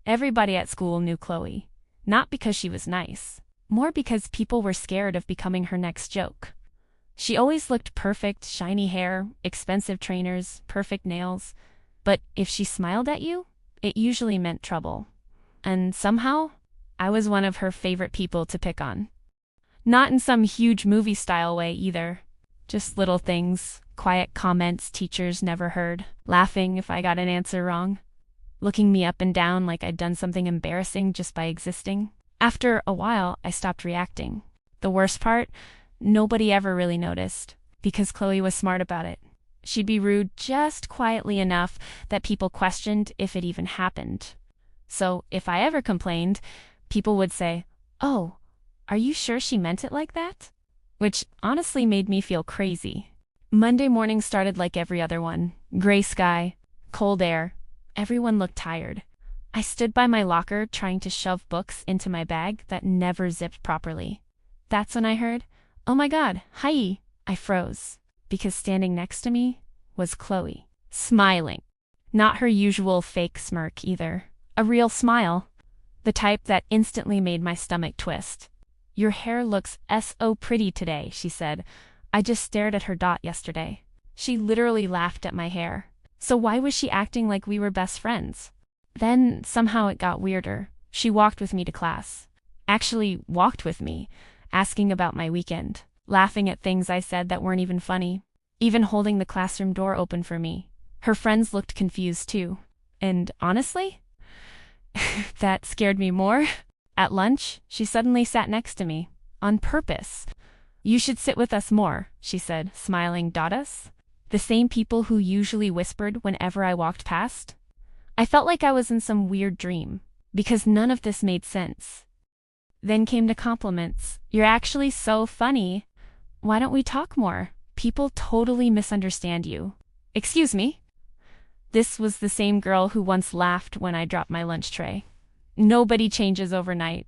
Everybody at school knew Chloe. Not because she was nice. More because people were scared of becoming her next joke. She always looked perfect, shiny hair, expensive trainers, perfect nails. But if she smiled at you, it usually meant trouble. And somehow, I was one of her favorite people to pick on. Not in some huge movie-style way either. Just little things, quiet comments teachers never heard, laughing if I got an answer wrong, looking me up and down like I'd done something embarrassing just by existing. After a while, I stopped reacting. The worst part? Nobody ever really noticed, because Chloe was smart about it. She'd be rude just quietly enough that people questioned if it even happened. So if I ever complained, people would say, "Oh, are you sure she meant it like that?" Which honestly made me feel crazy. Monday morning started like every other one. Gray sky, cold air. Everyone looked tired. I stood by my locker trying to shove books into my bag that never zipped properly. That's when I heard, "Oh my God, hi!" I froze, because standing next to me was Chloe, smiling. Not her usual fake smirk either. A real smile. The type that instantly made my stomach twist. "Your hair looks so pretty today," she said. I just stared at her dot yesterday. She literally laughed at my hair. So why was she acting like we were best friends? Then somehow it got weirder. She walked with me to class. Actually walked with me, asking about my weekend, laughing at things I said that weren't even funny, even holding the classroom door open for me. Her friends looked confused too. And honestly, that scared me more. At lunch, she suddenly sat next to me, on purpose. "You should sit with us more," she said, smiling. Us? The same people who usually whispered whenever I walked past? I felt like I was in some weird dream, because none of this made sense. Then came the compliments. "You're actually so funny. Why don't we talk more? People totally misunderstand you." Excuse me? This was the same girl who once laughed when I dropped my lunch tray. Nobody changes overnight.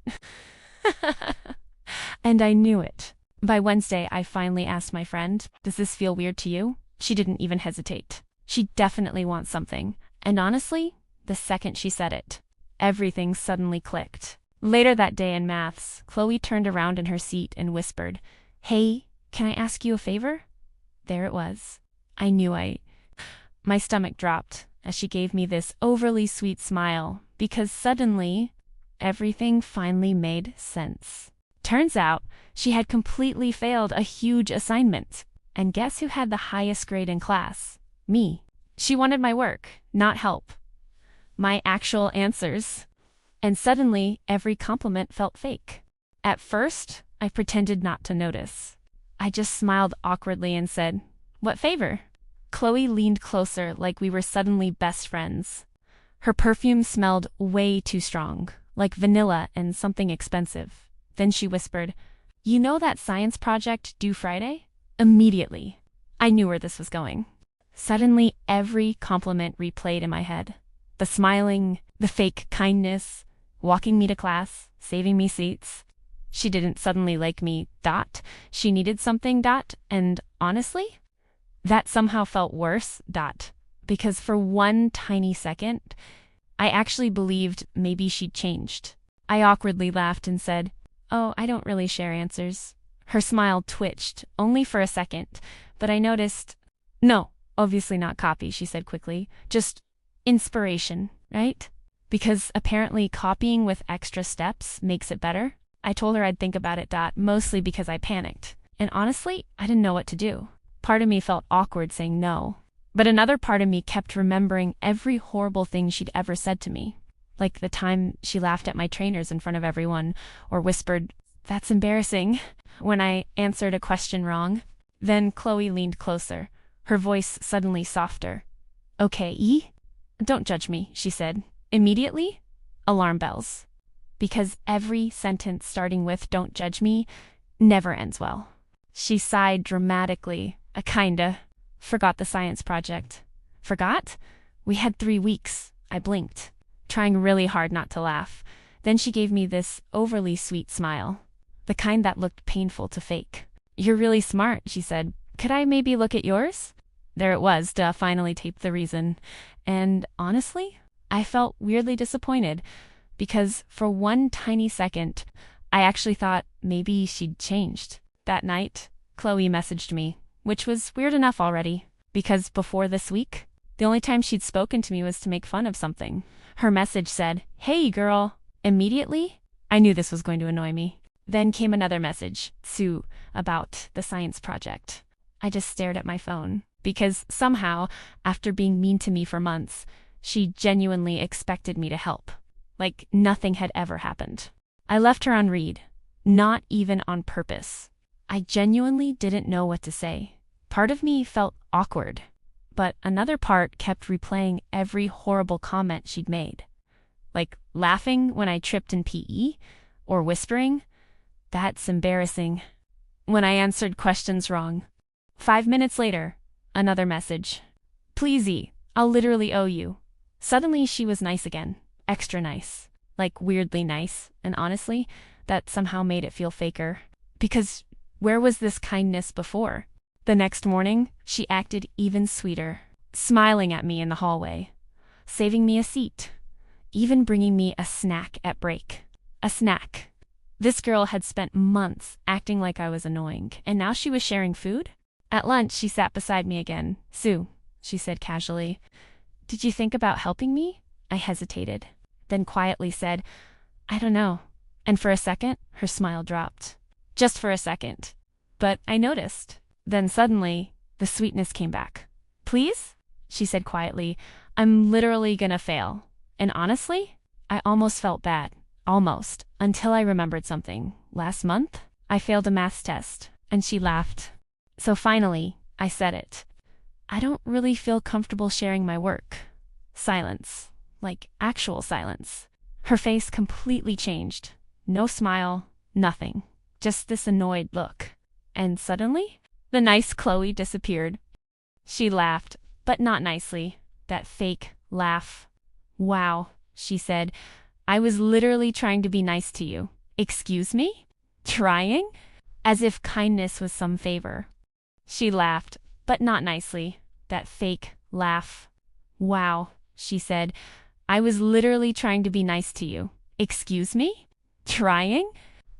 And I knew it. By Wednesday, I finally asked my friend, "Does this feel weird to you?" She didn't even hesitate. She definitely wants something. And honestly, the second she said it, everything suddenly clicked. Later that day in maths, Chloe turned around in her seat and whispered, "Hey, can I ask you a favor?" There it was. My stomach dropped as she gave me this overly sweet smile, because suddenly, everything finally made sense. Turns out, she had completely failed a huge assignment. And guess who had the highest grade in class? Me. She wanted my work, not help. My actual answers. And suddenly, every compliment felt fake. At first, I pretended not to notice. I just smiled awkwardly and said, "What favor?" Chloe leaned closer like we were suddenly best friends. Her perfume smelled way too strong, like vanilla and something expensive. Then she whispered, "You know that science project due Friday?" Immediately, I knew where this was going. Suddenly, every compliment replayed in my head. The smiling, the fake kindness, walking me to class, saving me seats. She didn't suddenly like me, she needed something, and honestly, that somehow felt worse, because for one tiny second, I actually believed maybe she'd changed. I awkwardly laughed and said, "Oh, I don't really share answers." Her smile twitched, only for a second, but I noticed, "No, obviously not copy," she said quickly. "Just inspiration, right? Because apparently copying with extra steps makes it better." I told her I'd think about it, mostly because I panicked. And honestly, I didn't know what to do. Part of me felt awkward saying no, but another part of me kept remembering every horrible thing she'd ever said to me. Like the time she laughed at my trainers in front of everyone, or whispered, "That's embarrassing," when I answered a question wrong. Then Chloe leaned closer, her voice suddenly softer. "Okay, don't judge me," she said. Immediately, alarm bells. Because every sentence starting with "don't judge me" never ends well. She sighed dramatically. "I kinda forgot the science project." "Forgot?" "We had 3 weeks." I blinked, trying really hard not to laugh. Then she gave me this overly sweet smile, the kind that looked painful to fake. "You're really smart," she said. "Could I maybe look at yours?" There it was, finally taped the reason. And honestly, I felt weirdly disappointed. because for one tiny second, I actually thought maybe she'd changed. That night, Chloe messaged me, which was weird enough already, because before this week, the only time she'd spoken to me was to make fun of something. Her message said, "Hey, girl." Immediately, I knew this was going to annoy me. Then came another message, Sue, about the science project. I just stared at my phone, because somehow, after being mean to me for months, she genuinely expected me to help. Like nothing had ever happened. I left her on read, not even on purpose. I genuinely didn't know what to say. Part of me felt awkward, but another part kept replaying every horrible comment she'd made. Like laughing when I tripped in PE, or whispering, "That's embarrassing," when I answered questions wrong. 5 minutes later, another message. "Pleasey, I'll literally owe you." Suddenly she was nice again. Extra nice. Like weirdly nice, and honestly, that somehow made it feel faker. Because where was this kindness before? The next morning, she acted even sweeter, smiling at me in the hallway, saving me a seat, even bringing me a snack at break. A snack. This girl had spent months acting like I was annoying, and now she was sharing food? At lunch, she sat beside me again. "Sue," she said casually, "did you think about helping me?" I hesitated, then quietly said, "I don't know." And for a second, her smile dropped. Just for a second. But I noticed. Then suddenly, the sweetness came back. "Please?" she said quietly. "I'm literally gonna fail." And honestly, I almost felt bad. Almost. Until I remembered something. Last month, I failed a maths test, and she laughed. So finally, I said it. "I don't really feel comfortable sharing my work." Silence. Like actual silence. Her face completely changed. No smile, nothing. Just this annoyed look. And suddenly, the nice Chloe disappeared. She laughed, but not nicely. That fake laugh. "Wow," she said. "I was literally trying to be nice to you." Excuse me? Trying? As if kindness was some favor. She laughed, but not nicely. That fake laugh. "Wow," she said. "I was literally trying to be nice to you." Excuse me? Trying?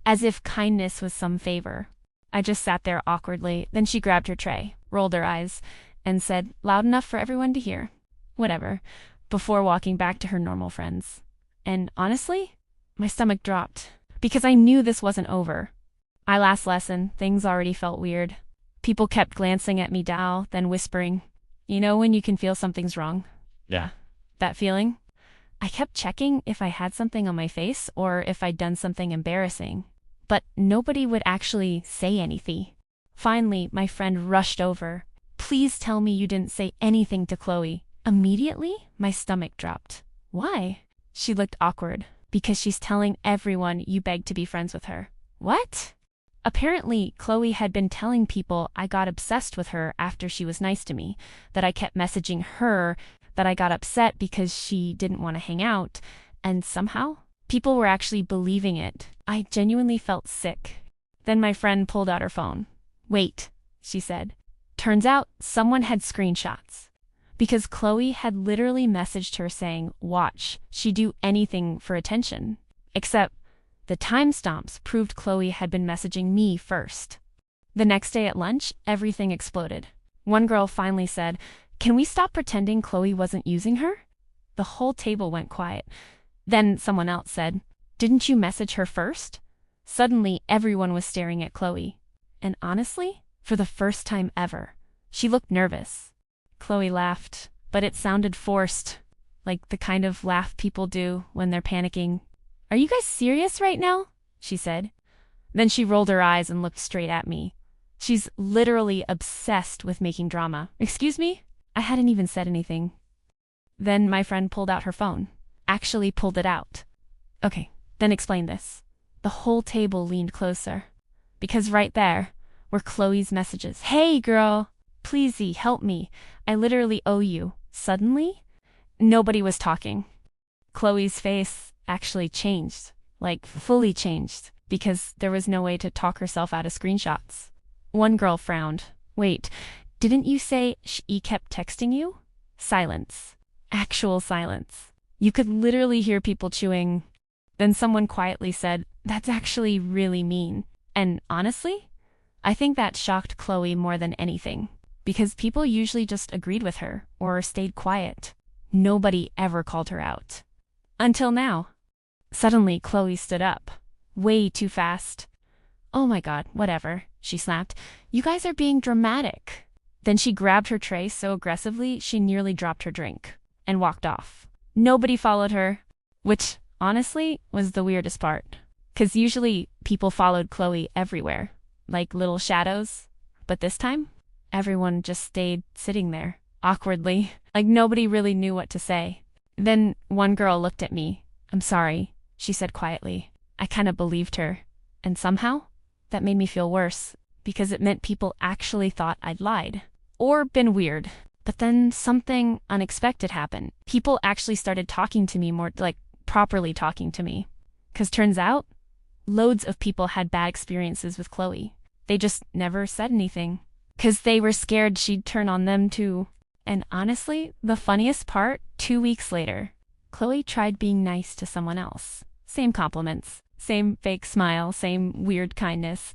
As if kindness was some favor. I just sat there awkwardly. Then she grabbed her tray, rolled her eyes, and said, loud enough for everyone to hear, "Whatever," before walking back to her normal friends. And honestly, my stomach dropped, because I knew this wasn't over. Last lesson, things already felt weird. People kept glancing at me down, then whispering, "You know when you can feel something's wrong?" Yeah. That feeling? I kept checking if I had something on my face or if I'd done something embarrassing. But nobody would actually say anything. Finally, my friend rushed over. "Please tell me you didn't say anything to Chloe." Immediately, my stomach dropped. "Why?" She looked awkward. "Because she's telling everyone you begged to be friends with her." What? Apparently, Chloe had been telling people I got obsessed with her after she was nice to me, that I kept messaging her, that I got upset because she didn't want to hang out, and somehow, people were actually believing it. I genuinely felt sick. Then my friend pulled out her phone. "Wait," she said. Turns out, someone had screenshots. Because Chloe had literally messaged her saying, "Watch, she'd do anything for attention." Except, the timestamps proved Chloe had been messaging me first. The next day at lunch, everything exploded. One girl finally said, "Can we stop pretending Chloe wasn't using her?" The whole table went quiet. Then someone else said, "Didn't you message her first?" Suddenly, everyone was staring at Chloe. And honestly, for the first time ever, she looked nervous. Chloe laughed, but it sounded forced, like the kind of laugh people do when they're panicking. "Are you guys serious right now?" she said. Then she rolled her eyes and looked straight at me. She's literally obsessed with making drama. Excuse me? I hadn't even said anything. Then my friend pulled out her phone. Actually pulled it out. "Okay, then explain this." The whole table leaned closer. Because right there were Chloe's messages. "Hey, girl. Pleasey, help me. I literally owe you." Suddenly, nobody was talking. Chloe's face actually changed. Like, fully changed. Because there was no way to talk herself out of screenshots. One girl frowned. "Wait, didn't you say she kept texting you?" Silence. Actual silence. You could literally hear people chewing. Then someone quietly said, "That's actually really mean." And honestly, I think that shocked Chloe more than anything, because people usually just agreed with her or stayed quiet. Nobody ever called her out. Until now. Suddenly, Chloe stood up. Way too fast. "Oh my god, whatever," she snapped. "You guys are being dramatic." Then she grabbed her tray so aggressively she nearly dropped her drink and walked off. Nobody followed her, which, honestly, was the weirdest part. 'Cause usually people followed Chloe everywhere, like little shadows. But this time, everyone just stayed sitting there, awkwardly, like nobody really knew what to say. Then one girl looked at me. "I'm sorry," she said quietly. I kind of believed her. And somehow, that made me feel worse, because it meant people actually thought I'd lied. Or been weird. But then something unexpected happened. People actually started talking to me more, like properly talking to me. 'Cause turns out, loads of people had bad experiences with Chloe. They just never said anything. 'Cause they were scared she'd turn on them too. And honestly, the funniest part, 2 weeks later, Chloe tried being nice to someone else. Same compliments, same fake smile, same weird kindness.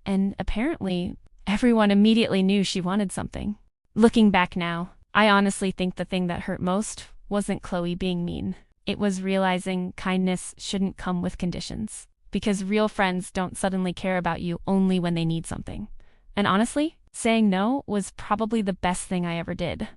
And apparently, everyone immediately knew she wanted something. Looking back now, I honestly think the thing that hurt most wasn't Chloe being mean. It was realizing kindness shouldn't come with conditions. Because real friends don't suddenly care about you only when they need something. And honestly, saying no was probably the best thing I ever did.